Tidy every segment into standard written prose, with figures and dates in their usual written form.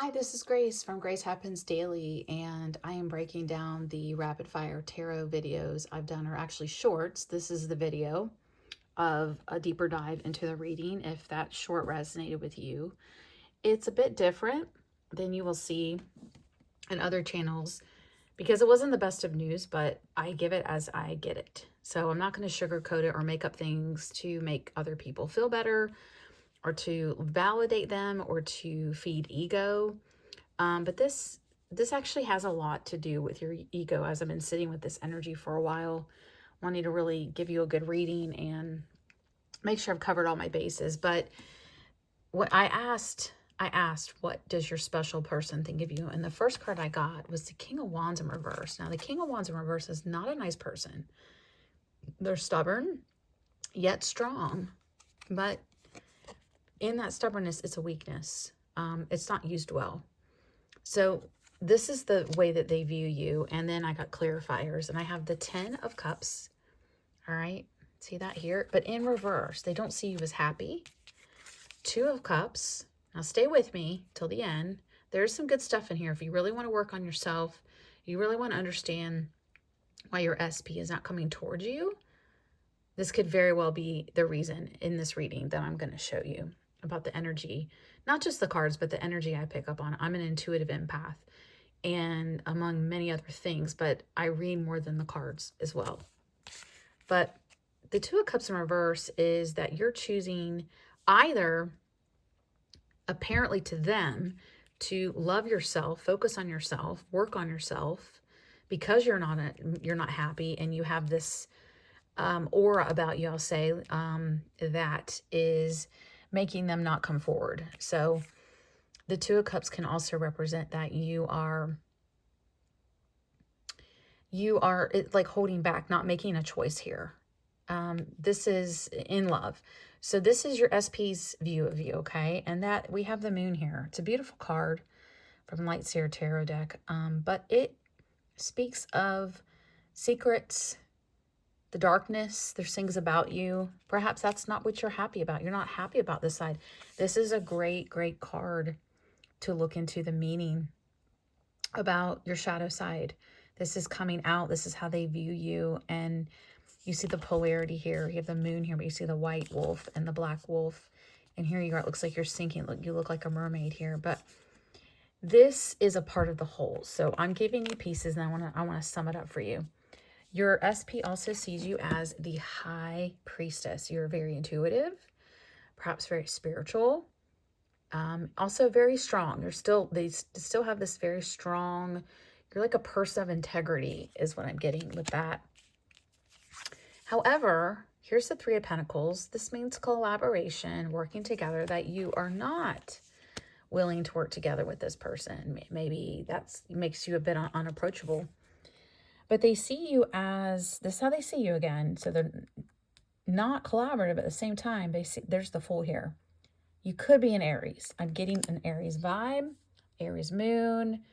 Hi, this is Grace from Grace Happens Daily, and I am breaking down the rapid fire tarot videos I've done, are actually shorts. This is the video of a deeper dive into the reading if that short resonated with you. It's a bit different than you will see in other channels because it wasn't the best of news, but I give it as I get it. So I'm not going to sugarcoat it or make up things to make other people feel better or to validate them or to feed ego. But this actually has a lot to do with your ego, as I've been sitting with this energy for a while, wanting to really give you a good reading and make sure I've covered all my bases. But what I asked, what does your special person think of you? And the first card I got was the King of Wands in reverse. Now, the King of Wands in reverse is not a nice person. They're stubborn, yet strong. But in that stubbornness, it's a weakness. It's not used well. So this is the way that they view you. And then I got clarifiers, and I have the 10 of Cups. All right. See that here? But in reverse, they don't see you as happy. 2 of Cups. Now stay with me till the end. There's some good stuff in here. If you really want to work on yourself, you really want to understand why your SP is not coming towards you, this could very well be the reason in this reading that I'm going to show you about the energy, not just the cards, but the energy I pick up on. I'm an intuitive empath, and among many other things, but I read more than the cards as well. But the 2 of Cups in reverse is that you're choosing either, apparently to them, to love yourself, focus on yourself, work on yourself, because you're not happy, and you have this aura about you, I'll say, that is making them not come forward. So the 2 of Cups can also represent that you are like holding back, not making a choice here. This is in love. So this is your SP's view of you, okay? And that we have the moon here. It's a beautiful card from Lightseer Tarot deck, but it speaks of secrets, the darkness. There's things about you. Perhaps that's not what you're happy about. You're not happy about this side. This is a great, great card to look into the meaning about your shadow side. This is coming out. This is how they view you. And you see the polarity here. You have the moon here, but you see the white wolf and the black wolf. And here you are. It looks like you're sinking. Look, you look like a mermaid here. But this is a part of the whole. So I'm giving you pieces, and I want to sum it up for you. Your SP also sees you as the High Priestess. You're very intuitive, perhaps very spiritual, also very strong. They still have this very strong, you're like a person of integrity is what I'm getting with that. However, here's the 3 of Pentacles. This means collaboration, working together, that you are not willing to work together with this person. Maybe that makes you a bit unapproachable. But they see you as, this is how they see you again. So they're not collaborative at the same time. There's the Fool here. You could be an Aries. I'm getting an Aries vibe, Aries moon,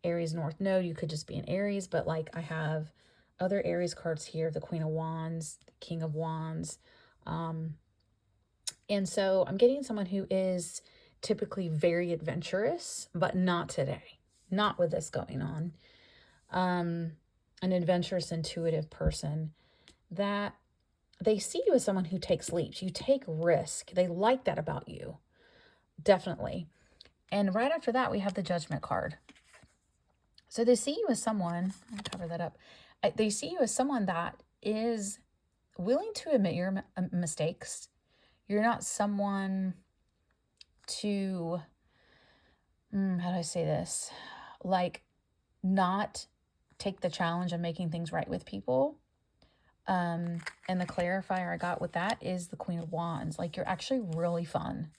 Aries North Node. You could just be an Aries, but like I have other Aries cards here, the Queen of Wands, the King of Wands. And so I'm getting someone who is typically very adventurous, but not today, not with this going on. An adventurous, intuitive person that they see you as someone who takes leaps. You take risk. They like that about you. Definitely. And right after that, we have the Judgment card. So they see you as someone, I'll cover that up. They see you as someone that is willing to admit your mistakes. You're not someone to, how do I say this? Like, not take the challenge of making things right with people. And the clarifier I got with that is the Queen of Wands. Like, you're actually really fun.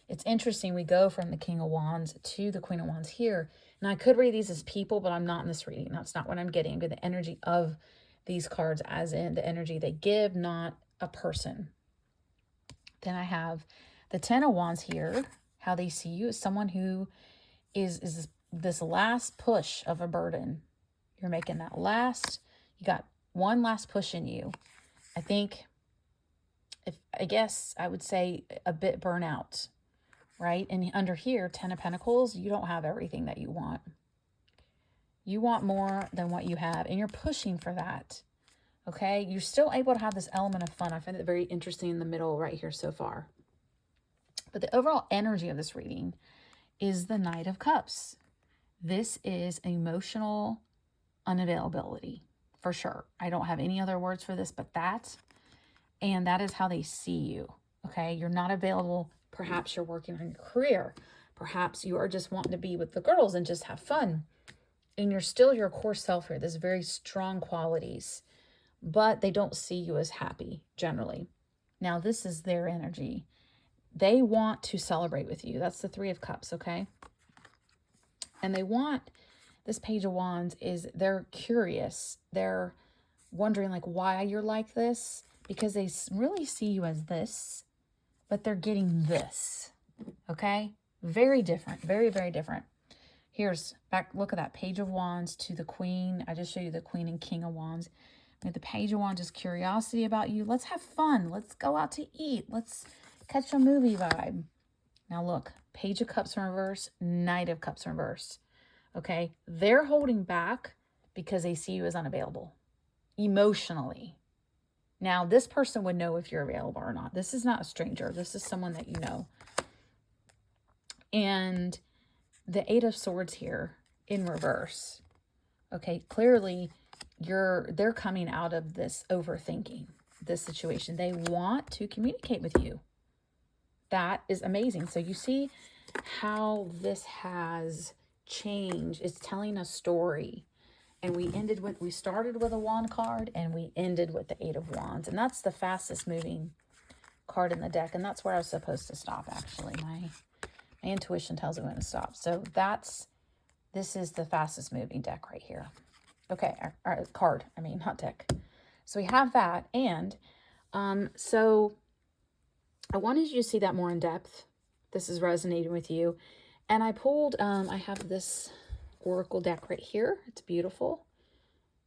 It's interesting. We go from the King of Wands to the Queen of Wands here. And I could read these as people, but I'm not in this reading. That's not what I'm getting. I'm getting the energy of these cards, as in the energy they give, not a person. Then I have the 10 of Wands here. How they see you as someone who is this last push of a burden. You're making that last, you got one last push in you. I guess I would say a bit burnout. right? And under here, 10 of Pentacles, you don't have everything that you want. You want more than what you have, and you're pushing for that, okay? You're still able to have this element of fun. I find it very interesting in the middle right here so far. But the overall energy of this reading is the Knight of Cups. This is emotional unavailability, for sure. I don't have any other words for this but that. And that is how they see you, okay? You're not available. Perhaps you're working on your career. Perhaps you are just wanting to be with the girls and just have fun. And you're still your core self here. There's very strong qualities, but they don't see you as happy generally. Now, this is their energy. They want to celebrate with you. That's the Three of Cups, okay? And they want, this Page of Wands is, they're curious. They're wondering like why you're like this, because they really see you as this, but they're getting this, okay? Very different, very, very different. Here's back, look at that Page of Wands to the Queen. I just showed you the Queen and King of Wands. With the Page of Wands is curiosity about you. Let's have fun. Let's go out to eat. Let's catch a movie vibe. Now look, Page of Cups in reverse, Knight of Cups in reverse. Okay, they're holding back because they see you as unavailable emotionally. Now, this person would know if you're available or not. This is not a stranger. This is someone that you know. And the Eight of Swords here in reverse. Okay, clearly they're coming out of this overthinking this situation. They want to communicate with you. That is amazing. So you see how this has changed. It's telling a story. And we started with a Wand card and we ended with the Eight of Wands. And that's the fastest moving card in the deck. And that's where I was supposed to stop, actually. My intuition tells me when to stop. So this is the fastest moving deck right here. Okay, our card, I mean, not deck. So we have that. And so I wanted you to see that more in depth. This is resonating with you. And I pulled, I have this Oracle deck right here. It's beautiful.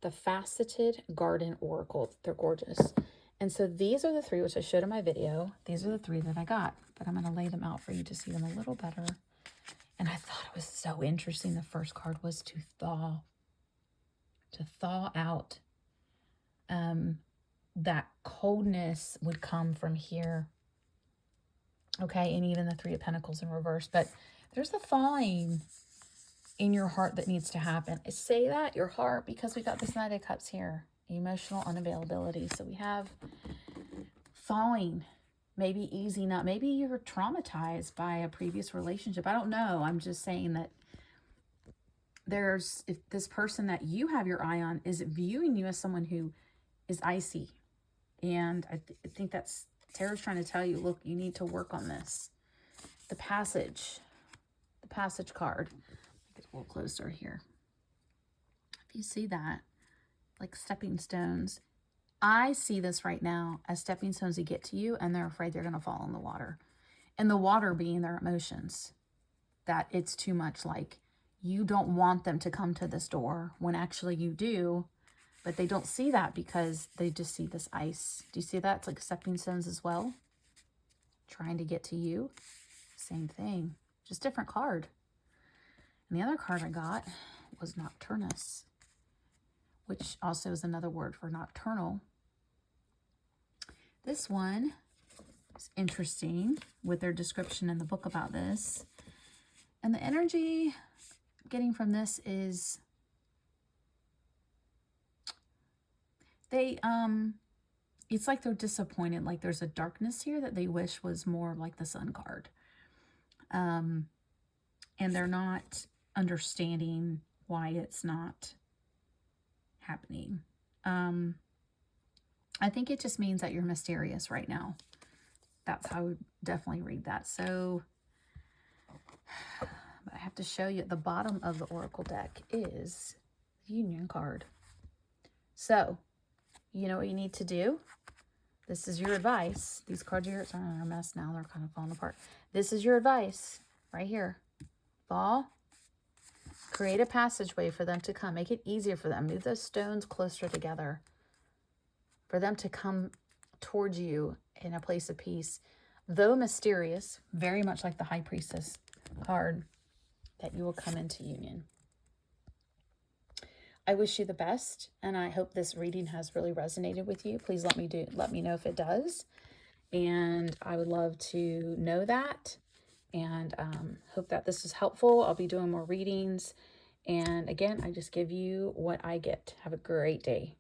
The Faceted Garden Oracle. They're gorgeous. And so these are the three, which I showed in my video. These are the three that I got. But I'm going to lay them out for you to see them a little better. And I thought it was so interesting. The first card was to thaw. To thaw out. That coldness would come from here. Okay, and even the Three of Pentacles in reverse. But there's the thawing in your heart that needs to happen. I say that, your heart, because we got this Knight of Cups here. Emotional unavailability. So we have thawing. Maybe easing up. Maybe you're traumatized by a previous relationship. I don't know. I'm just saying that if this person that you have your eye on is viewing you as someone who is icy. And I think that's, Tarot's trying to tell you, look, you need to work on this. The Passage card. Get a little closer here. If you see that, like stepping stones, I see this right now as stepping stones to get to you, and they're afraid they're going to fall in the water. And the water being their emotions, that it's too much. Like, you don't want them to come to this door when actually you do, but they don't see that because they just see this ice. Do you see that? It's like stepping stones as well. Trying to get to you. Same thing. Just different card. And the other card I got was Nocturnus, which also is another word for nocturnal. This one is interesting with their description in the book about this. And the energy I'm getting from this is it's like they're disappointed, like there's a darkness here that they wish was more like the Sun card. And they're not understanding why it's not happening. I think it just means that you're mysterious right now. That's how I would definitely read that. So I have to show you at the bottom of the Oracle deck is the Union card. So you know what you need to do. This is your advice. These cards here are a mess now. They're kind of falling apart. This is your advice right here. Thaw. Create a passageway for them to come. Make it easier for them. Move those stones closer together for them to come towards you in a place of peace. though mysterious, very much like the High Priestess card, that you will come into union. I wish you the best, and I hope this reading has really resonated with you. Please let me know if it does, and I would love to know that, and hope that this is helpful. I'll be doing more readings, and again, I just give you what I get. Have a great day.